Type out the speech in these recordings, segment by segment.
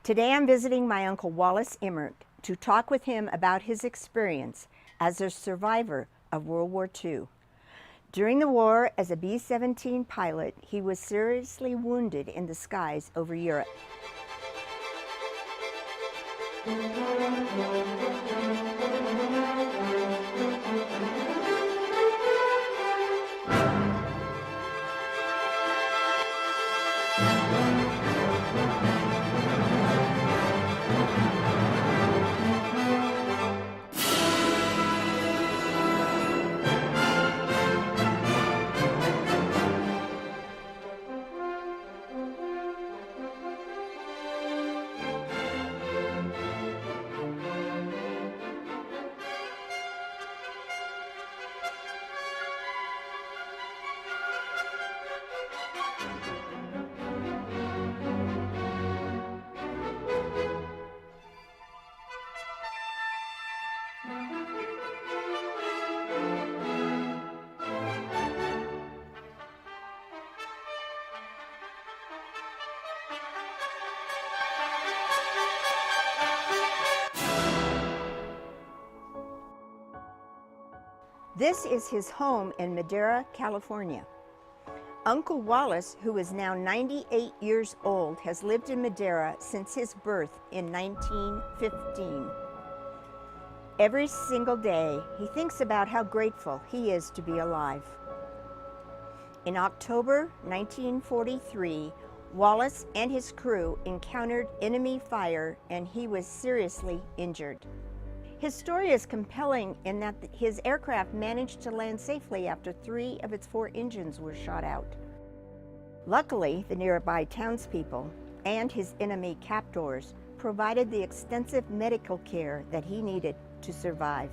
Today I'm visiting my Uncle Wallace Emmert to talk with him about his experience as a survivor of World War II. During the war, as a B-17 pilot, he was seriously wounded in the skies over Europe. This is his home in Madera, California. Uncle Wallace, who is now 98 years old, has lived in Madera since his birth in 1915. Every single day, he thinks about how grateful he is to be alive. In October 1943, Wallace and his crew encountered enemy fire and he was seriously injured. His story is compelling in that his aircraft managed to land safely after 3 of its 4 engines were shot out. Luckily, the nearby townspeople and his enemy captors provided the extensive medical care that he needed to survive.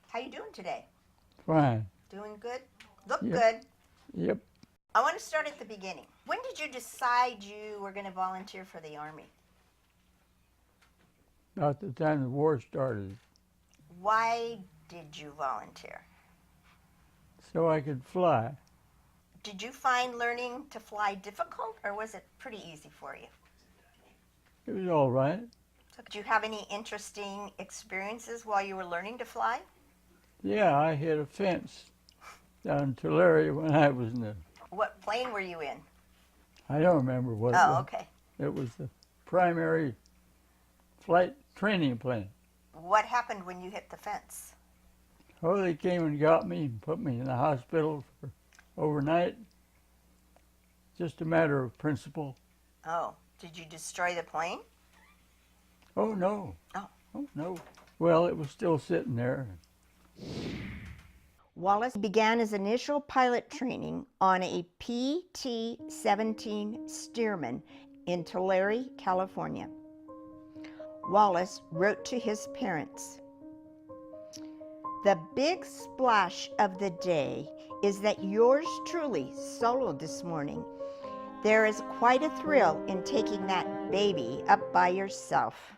How you doing today? Fine. Doing good? Look Yep. good. Yep. I want to start at the beginning. When did you decide you were going to volunteer for the Army? About the time the war started, Why did you volunteer? so I could fly. Did you find learning to fly difficult, or was it pretty easy for you? It was all right. So did you have any interesting experiences while you were learning to fly? Yeah, I hit a fence down in Tulare when I was in the, What plane were you in? I don't remember what it Oh, was. okay. It was the primary flight training plane. What happened when you hit the fence? Oh, they came and got me and put me in the hospital for overnight. Just a matter of principle. Oh, did you destroy the plane? Oh, no. Oh. Oh, no. Well, it was still sitting there. Wallace began his initial pilot training on a PT-17 Stearman in Tulare, California. Wallace wrote to his parents, "The big splash of the day is that yours truly soloed this morning. There is quite a thrill in taking that baby up by yourself.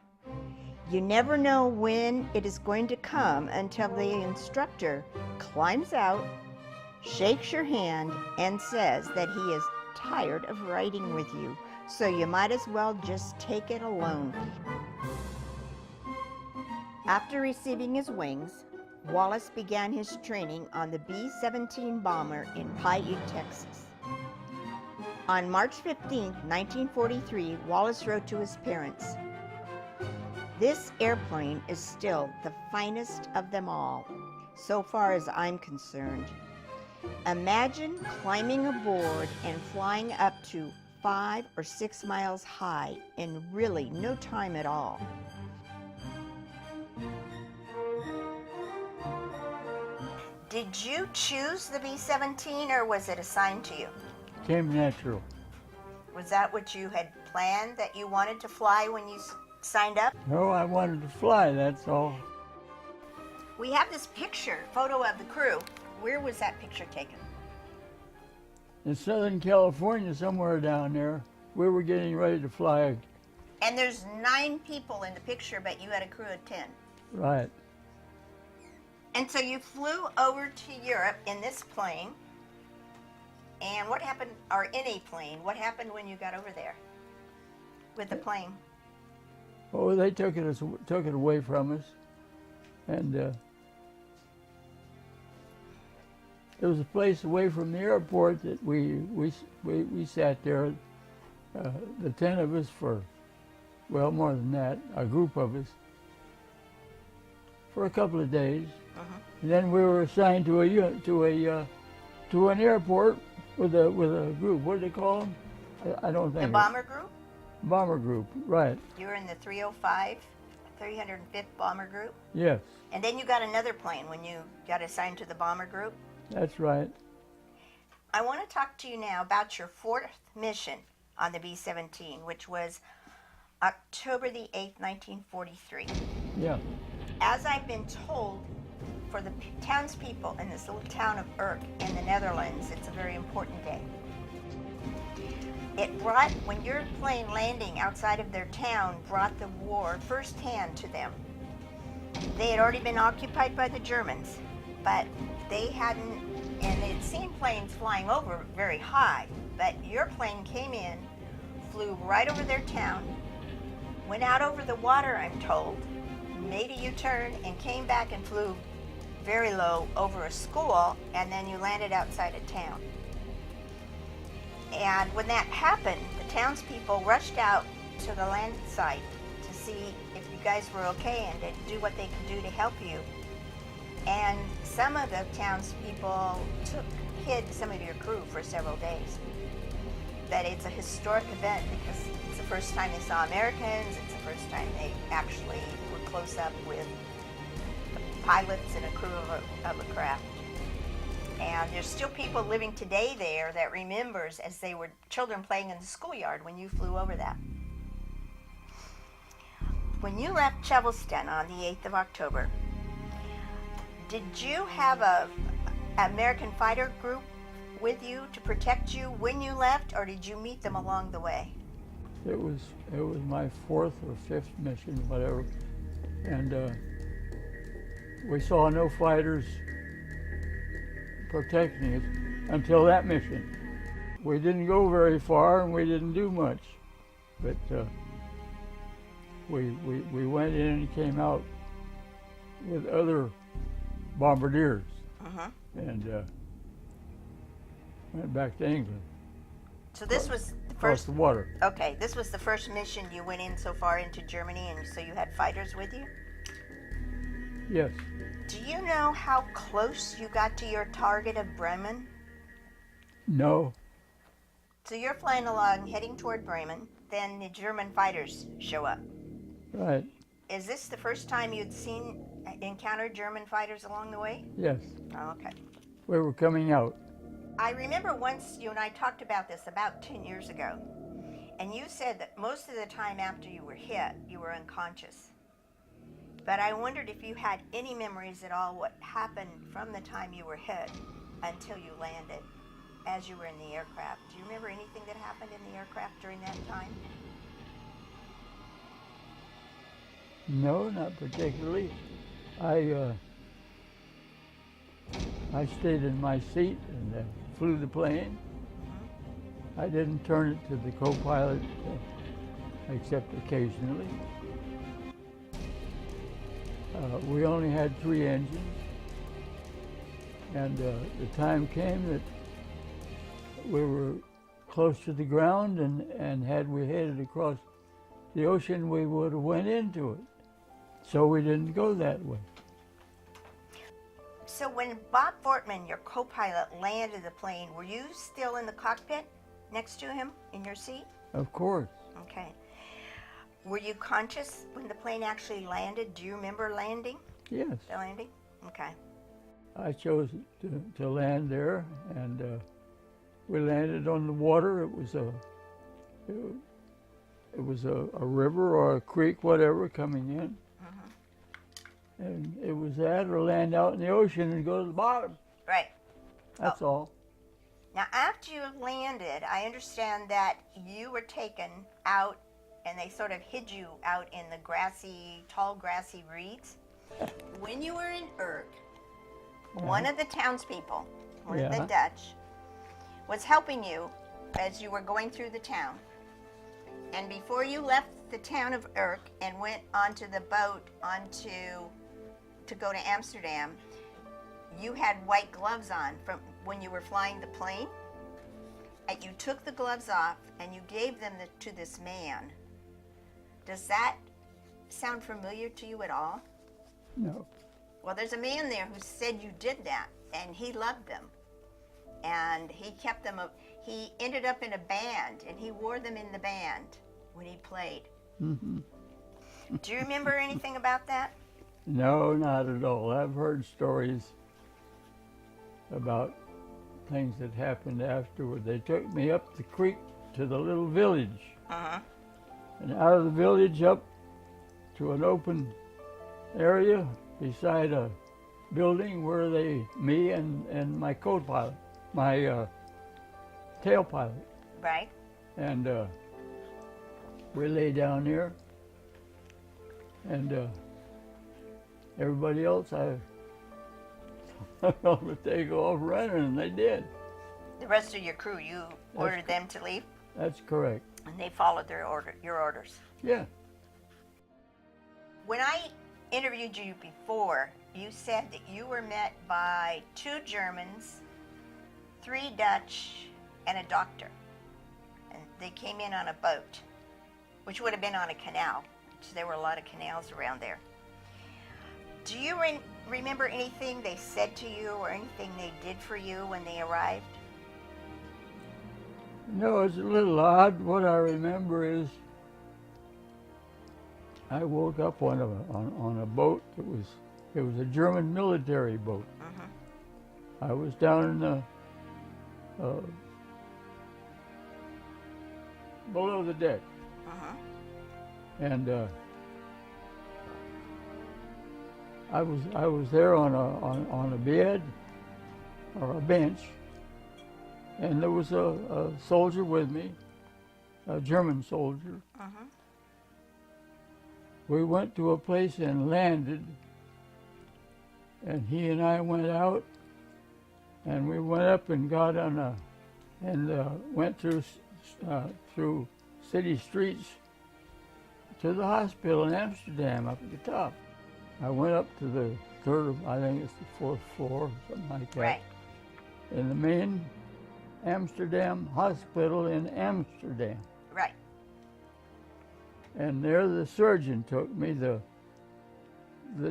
You never know when it is going to come until the instructor climbs out, shakes your hand, and says that he is tired of riding with you, so you might as well just take it alone." After receiving his wings, Wallace began his training on the B-17 bomber in Paiute, Texas. On March 15, 1943, Wallace wrote to his parents, "This airplane is still the finest of them all, so far as I'm concerned. Imagine climbing aboard and flying up to 5 or 6 miles high in really no time at all." Did you choose the B-17 or was it assigned to you? Came natural. Was that what you had planned, that you wanted to fly when you signed up? No, I wanted to fly, that's all. We have this photo of the crew. Where was that picture taken? In Southern California, somewhere down there, we were getting ready to fly. And there's 9 people in the picture, but you had a crew of 10. Right. And so you flew over to Europe in this plane. And what happened, or in a plane, what happened when you got over there with the plane? Oh, they took it away from us, and there was a place away from the airport that we sat there, the 10 of us for, well, more than that, a group of us, for a couple of days. And then we were assigned to an airport with a group. What do they call them? I don't think. The bomber group? Bomber group, right. You were in the 305, 305th Bomber Group? Yes. And then you got another plane when you got assigned to the Bomber Group? That's right. I want to talk to you now about your fourth mission on the B-17, which was October the 8th, 1943. Yeah. As I've been told, for the townspeople in this little town of Urk in the Netherlands, it's a very important day. It brought, when your plane landing outside of their town, brought the war firsthand to them. They had already been occupied by the Germans, but they hadn't, and they'd seen planes flying over very high, but your plane came in, flew right over their town, went out over the water, I'm told, made a U-turn, and came back and flew very low over a school, and then you landed outside of town. And when that happened, the townspeople rushed out to the land site to see if you guys were okay and to do what they could do to help you. And some of the townspeople hid some of your crew for several days. But it's a historic event because it's the first time they saw Americans, it's the first time they actually were close up with pilots and a crew of a craft. And there's still people living today there that remembers as they were children playing in the schoolyard when you flew over that. When you left Chevilston on the 8th of October, did you have an American fighter group with you to protect you when you left, or did you meet them along the way? It was my fourth or fifth mission, whatever, and we saw no fighters protecting us until that mission. We didn't go very far and we didn't do much, but we went in and came out with other bombardiers and went back to England. So this was the Across first. the water. Okay, this was the first mission you went in so far into Germany, and so you had fighters with you? Yes. Do you know how close you got to your target of Bremen? No. So you're flying along, heading toward Bremen, then the German fighters show up. Right. Is this the first time you'd encountered German fighters along the way? Yes. Oh, okay. We were coming out. I remember once you and I talked about this about 10 years ago, and you said that most of the time after you were hit, you were unconscious. But I wondered if you had any memories at all what happened from the time you were hit until you landed as you were in the aircraft. Do you remember anything that happened in the aircraft during that time? No, not particularly. I stayed in my seat and flew the plane. I didn't turn it to the co-pilot except occasionally. We only had 3 engines, and the time came that we were close to the ground, and had we headed across the ocean, we would have went into it. So we didn't go that way. So when Bob Fortman, your co-pilot, landed the plane, were you still in the cockpit next to him in your seat? Of course. Okay. Were you conscious when the plane actually landed? Do you remember landing? Yes. The landing? Okay. I chose to land there, and we landed on the water. It was a river or a creek, whatever, coming in. And it was that or land out in the ocean and go to the bottom. Right. That's all. Now, after you landed, I understand that you were taken out and they sort of hid you out in the tall grassy reeds. When you were in Urk, one of the townspeople, one of the Dutch, was helping you as you were going through the town. And before you left the town of Urk and went onto the boat to go to Amsterdam, you had white gloves on from when you were flying the plane. And you took the gloves off and you gave them to this man. Does that sound familiar to you at all? No. Well, there's a man there who said you did that, and he loved them. And he kept them, he ended up in a band, and he wore them in the band when he played. Mm-hmm. Do you remember anything about that? No, not at all. I've heard stories about things that happened afterward. They took me up the creek to the little village. Uh-huh. And out of the village up to an open area beside a building where me and my co-pilot, my tail pilot. Right. And we lay down there, and everybody else, I told them to take off running, and they did. The rest of your crew, you ordered them to leave? That's correct. And they followed your orders? Yeah. When I interviewed you before, you said that you were met by 2 Germans, 3 Dutch, and a doctor. And they came in on a boat, which would have been on a canal, because there were a lot of canals around there. Do you remember anything they said to you or anything they did for you when they arrived? No, it's a little odd. What I remember is I woke up on a boat. It was a German military boat. Mm-hmm. I was down in the below the deck, and I was there on a bed or a bench, and there was a soldier with me, a German soldier. We went to a place and landed, and he and I went out, and we went up and got on went through city streets to the hospital in Amsterdam up at the top. I went up to the third, I think it's the 4th floor, something like that. Right. In the main Amsterdam hospital in Amsterdam. Right. And there the surgeon took me. The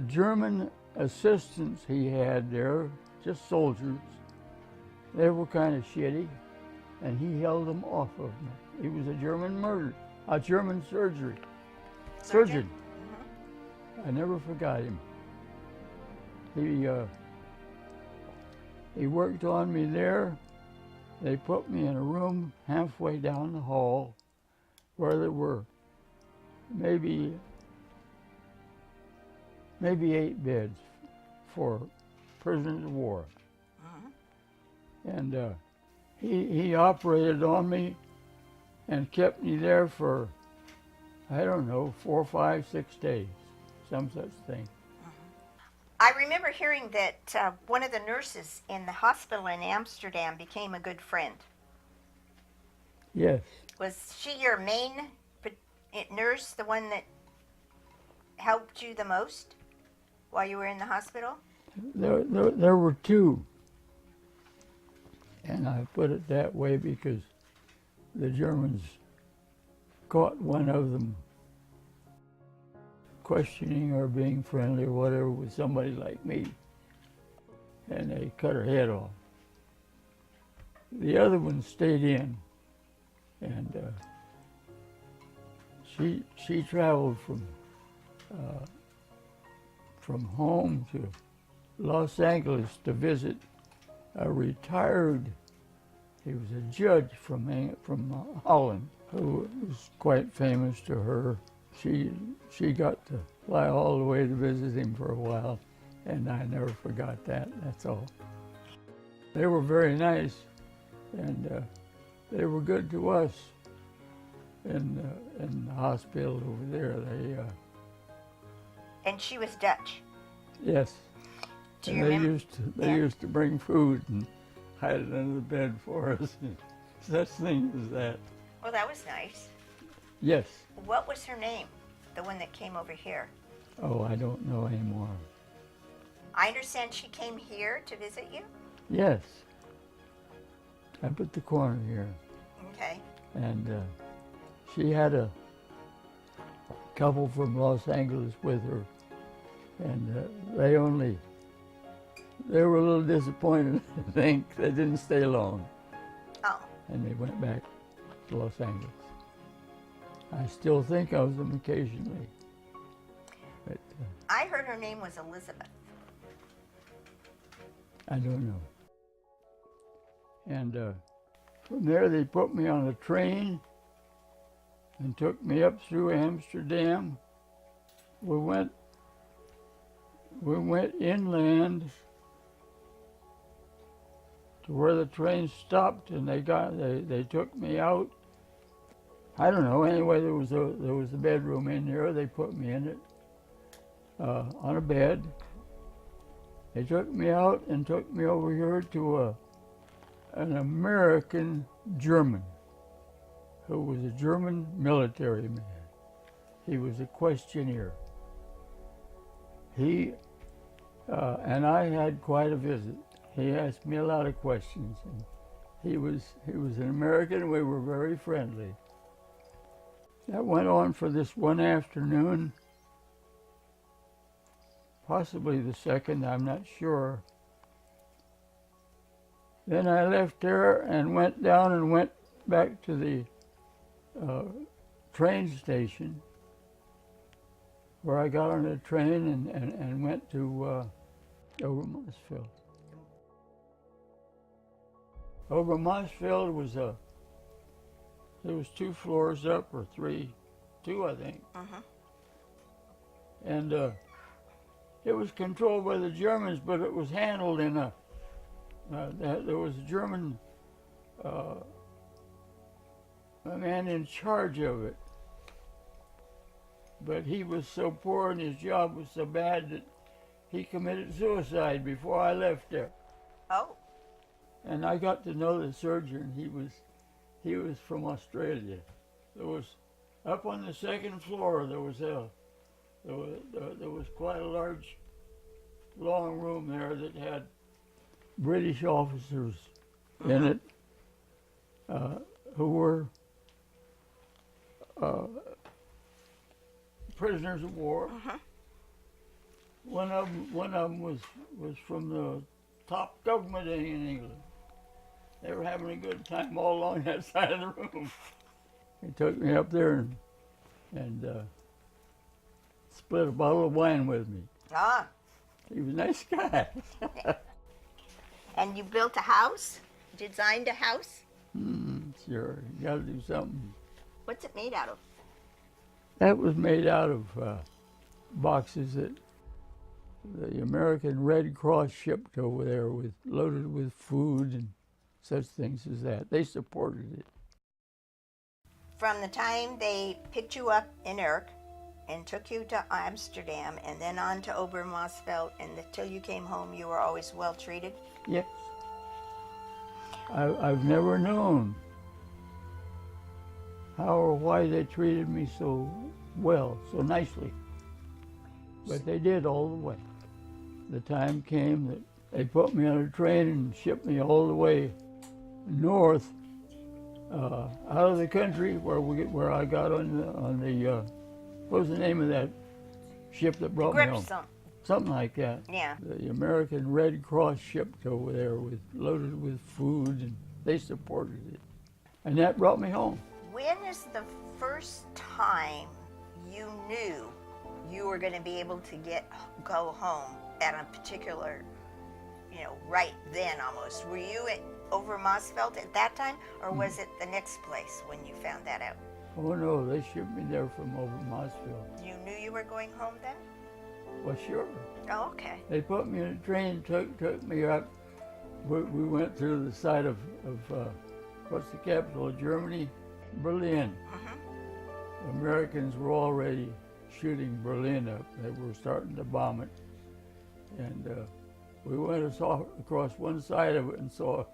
German assistants he had there, just soldiers, they were kind of shitty, and he held them off of me. He was a German surgeon. I never forgot him. He worked on me there. They put me in a room halfway down the hall where there were maybe 8 beds for prisoners of war. And he operated on me and kept me there for, I don't know, 4, 5, 6 days, some such thing. I remember hearing that one of the nurses in the hospital in Amsterdam became a good friend. Yes. Was she your main nurse, the one that helped you the most while you were in the hospital? There were 2. And I put it that way because the Germans caught one of them questioning or being friendly or whatever with somebody like me, and they cut her head off. The other one stayed in, and she traveled from home to Los Angeles to visit a retired, he was a judge from Holland, who was quite famous to her. She got to fly all the way to visit him for a while, and I never forgot that, that's all. They were very nice, and they were good to us in the hospital over there. And she was Dutch? Yes. Do you remember? They used to bring food and hide it under the bed for us. Such things as that. Well, that was nice. Yes. What was her name, the one that came over here? Oh, I don't know anymore. I understand she came here to visit you? Yes. Up at the corner here. Okay. And she had a couple from Los Angeles with her. And they were a little disappointed, I think. They didn't stay long. Oh. And they went back to Los Angeles. I still think of them occasionally. But I heard her name was Elizabeth. I don't know. And from there they put me on a train and took me up through Amsterdam. We went inland to where the train stopped, and they took me out. I don't know. Anyway, there was a bedroom in there. They put me in it on a bed. They took me out and took me over here to an American German who was a German military man. He was a questionnaire. He and I had quite a visit. He asked me a lot of questions, and he was an American, and we were very friendly. That went on for this one afternoon, possibly the second, I'm not sure. Then I left there and went down and went back to the train station, where I got on a train and went to Obermossfield. Obermossfield was there was 2 floors up, or 3, 2 I think. Uh-huh. And it was controlled by the Germans, but it was handled in a, there was a German a man in charge of it. But he was so poor and his job was so bad that he committed suicide before I left there. Oh. And I got to know the surgeon. He was from Australia. There was, up on the 2nd floor, there was quite a large, long room there that had British officers in it who were prisoners of war. Uh-huh. One of them was from the top government in England. They were having a good time all along that side of the room. He took me up there and split a bottle of wine with me. Ah. He was a nice guy. And you built a house? Designed a house? Sure, you got to do something. What's it made out of? That was made out of boxes that the American Red Cross shipped over there, loaded with food and such things as that. They supported it. From the time they picked you up in Urk and took you to Amsterdam and then on to Obermossfeld, and until you came home, you were always well treated? Yes. I've never known how or why they treated me so well, so nicely. But they did all the way. The time came that they put me on a train and shipped me all the way north, out of the country, where I got on the what was the name of that ship that brought me home? Something like that. Yeah. The American Red Cross shipped over there loaded with food, and they supported it. And that brought me home. When is the first time you knew you were going to be able to go home at a particular, right then almost? Were you at Obermossfeld at that time, or was it the next place when you found that out? Oh no, they shipped me there from Obermossfield. You knew you were going home then? Well, sure. Oh, okay. They put me in a train, took me up. We went through the side of what's the capital of Germany? Berlin. Uh-huh. The Americans were already shooting Berlin up. They were starting to bomb it. And we went across one side of it and saw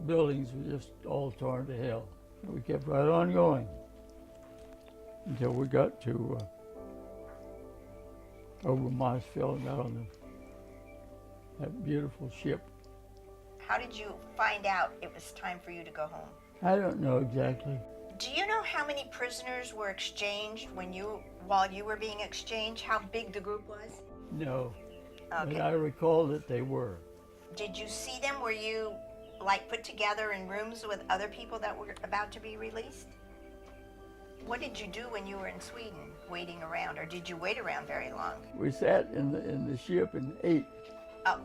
buildings were just all torn to hell. We kept right on going until we got to over Mossville and got on that beautiful ship. How did you find out it was time for you to go home? I don't know exactly. Do you know how many prisoners were exchanged while you were being exchanged? How big the group was? No, Okay. but I recall that they were. Did you see them? Were you like put together in rooms with other people that were about to be released? What did you do when you were in Sweden, waiting around, or did you wait around very long? We sat in the ship and ate. Oh.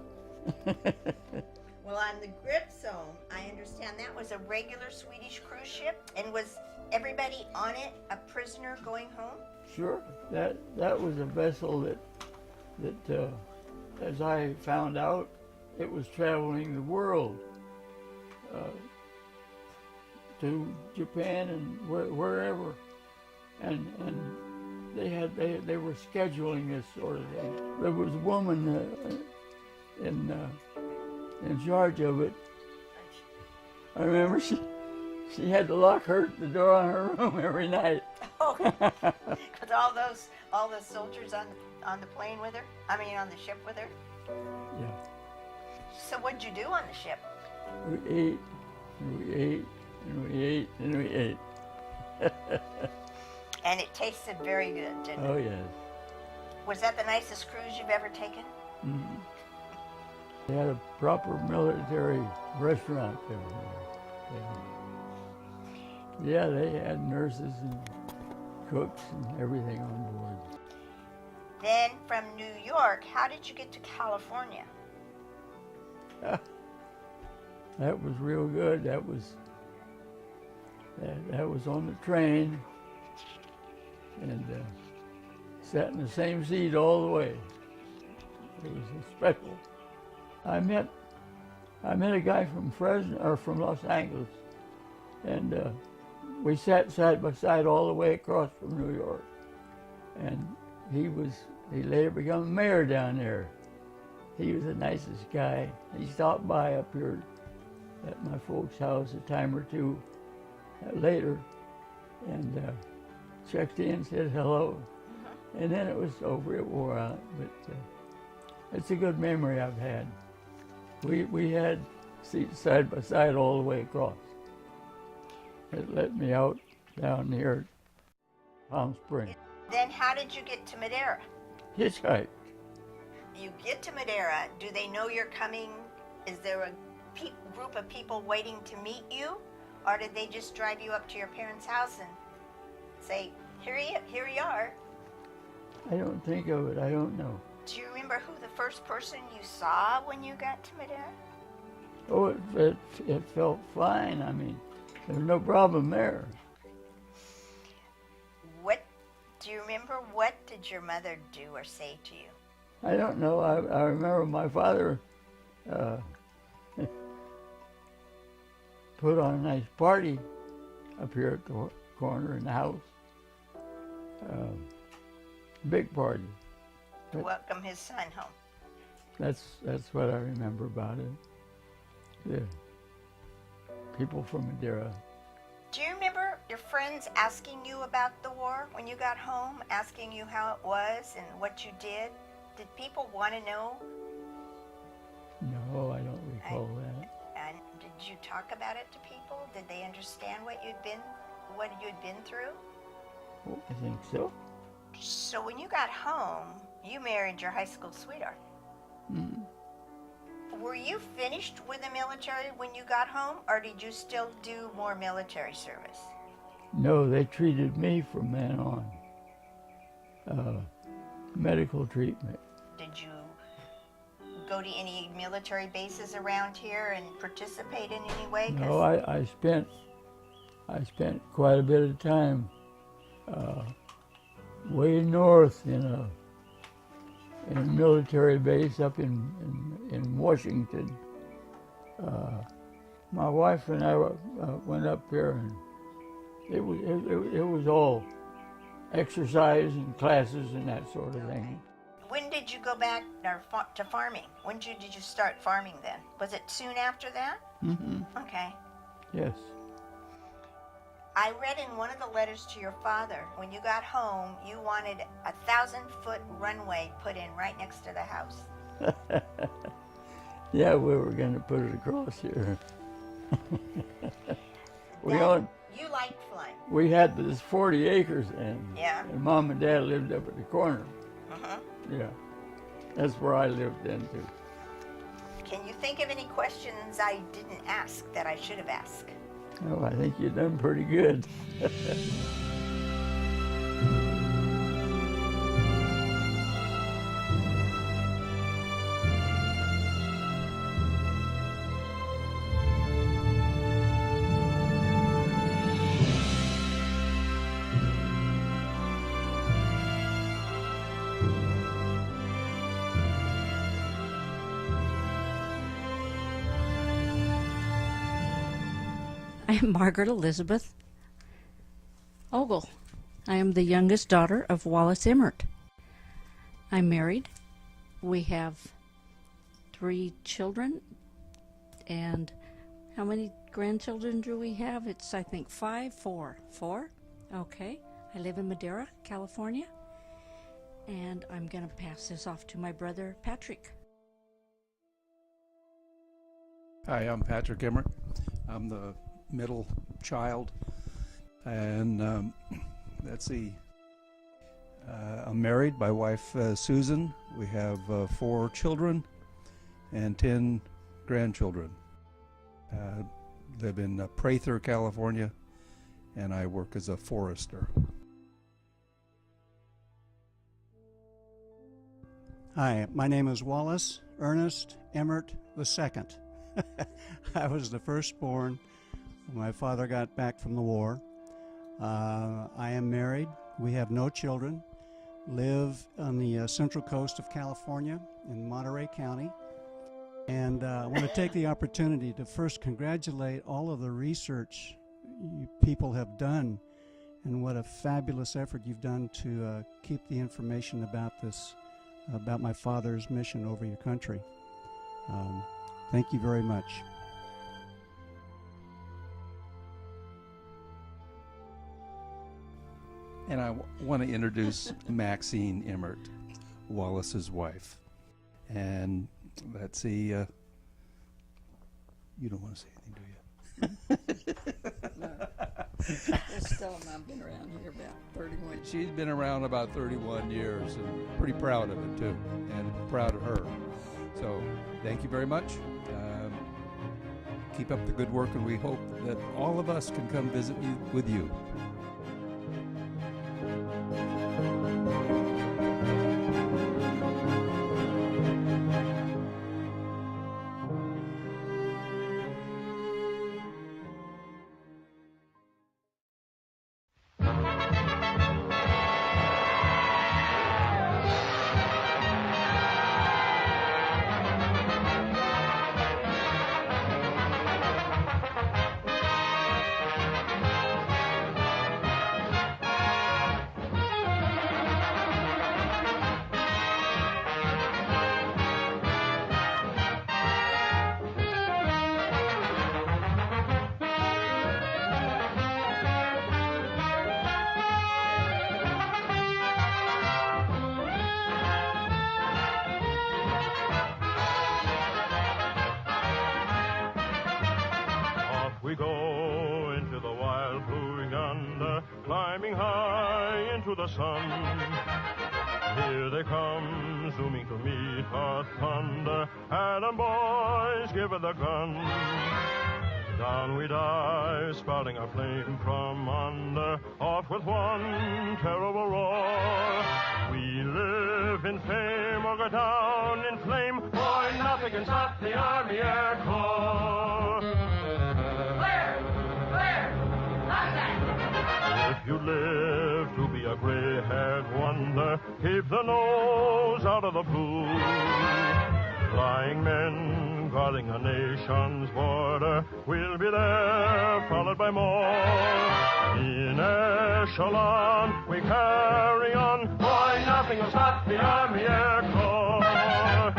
Well, on the Gripsholm, I understand that was a regular Swedish cruise ship, and was everybody on it a prisoner going home? Sure, that was a vessel that as I found out, it was traveling the world to Japan and wherever, and they were scheduling this sort of thing. There was a woman in charge of it. I remember she had to lock the door on her room every night. Oh, with all those soldiers on the plane with her? I mean, on the ship with her? Yeah. So what'd you do on the ship? We ate, and we ate, and we ate, and we ate. And it tasted very good, didn't it? Oh, yes. Was that the nicest cruise you've ever taken? Mm-hmm. They had a proper military restaurant there. Yeah, they had nurses and cooks and everything on board. Then from New York, how did you get to California? That was real good. That was on the train, and sat in the same seat all the way. It was special. I met a guy from Fresno or from Los Angeles, and we sat side by side all the way across from New York. And he later became mayor down there. He was the nicest guy. He stopped by up here at my folks' house a time or two later, and checked in, said hello, and then it was over. It wore out, but it's a good memory I've had. We had seats side by side all the way across. It let me out down near Palm Springs. Then how did you get to Madeira? Hitchhike. You get to Madeira, do they know you're coming? Is there a group of people waiting to meet you? Or did they just drive you up to your parents' house and say, here you are? I don't think of it, I don't know. Do you remember who the first person you saw when you got to Madeira? Oh, it felt fine. I mean, there's no problem there. Do you remember what did your mother do or say to you? I don't know. I remember my father put on a nice party up here at the corner in the house. Big party. To welcome his son home. That's what I remember about it. The people from Madeira. Do you remember your friends asking you about the war when you got home, asking you how it was and what you did? Did people want to know? No, I don't recall that. And did you talk about it to people? Did they understand what you'd been through? Oh, I think so. So when you got home, you married your high school sweetheart. Mm-hmm. Were you finished with the military when you got home, or did you still do more military service? No, they treated me from then on. Medical treatment. Did you go to any military bases around here and participate in any way? No, I spent quite a bit of time way north in a military base up in Washington. My wife and I went up there, and it was all exercise and classes and that sort of thing. When did you go back to farming? When did you start farming then? Was it soon after that? Mm-hmm. Okay. Yes. I read in one of the letters to your father, when you got home, you wanted a 1,000-foot runway put in right next to the house. Yeah, we were going to put it across here. You liked flying. We had this 40 acres, and Mom and Dad lived up at the corner. Yeah, that's where I lived then too. Can you think of any questions I didn't ask that I should have asked? Oh, I think you've done pretty good. I am Margaret Elizabeth Ogle. I am the youngest daughter of Wallace Emmert. I'm married. We have 3 children. And how many grandchildren do we have? It's, I think, 4. Okay. I live in Madera, California. And I'm going to pass this off to my brother, Patrick. Hi, I'm Patrick Emmert. I'm the middle child, and let's see, I'm married. My wife Susan. We have 4 children and 10 grandchildren. Live in Prather, California, and I work as a forester. Hi, my name is Wallace Ernest Emmert II. I was the firstborn when my father got back from the war. I am married. We have no children. Live on the central coast of California in Monterey County. And I want to take the opportunity to first congratulate all of the research you people have done, and what a fabulous effort you've done to keep the information about this, about my father's mission over your country. Thank you very much. And I want to introduce Maxine Emmert, Wallace's wife. And let's see, you don't want to say anything, do you? Estelle and I've been around here about 31 years. She's been around about 31 years and pretty proud of it too, and proud of her. So thank you very much. Keep up the good work, and we hope that all of us can come visit you with you. We go into the wild blue yonder, climbing high into the sun. Here they come, zooming to meet our thunder. Adam, boys, give it the gun. Down we dive, spouting our flame from under, off with one terrible roar. We live in fame or go down in flame. Boy, nothing can stop the Army Air Corps. If you live to be a gray-haired wonder, keep the nose out of the blue. Flying men guarding a nation's border, we'll be there, followed by more. In echelon, we carry on. Boy, nothing will stop the Army Air Corps.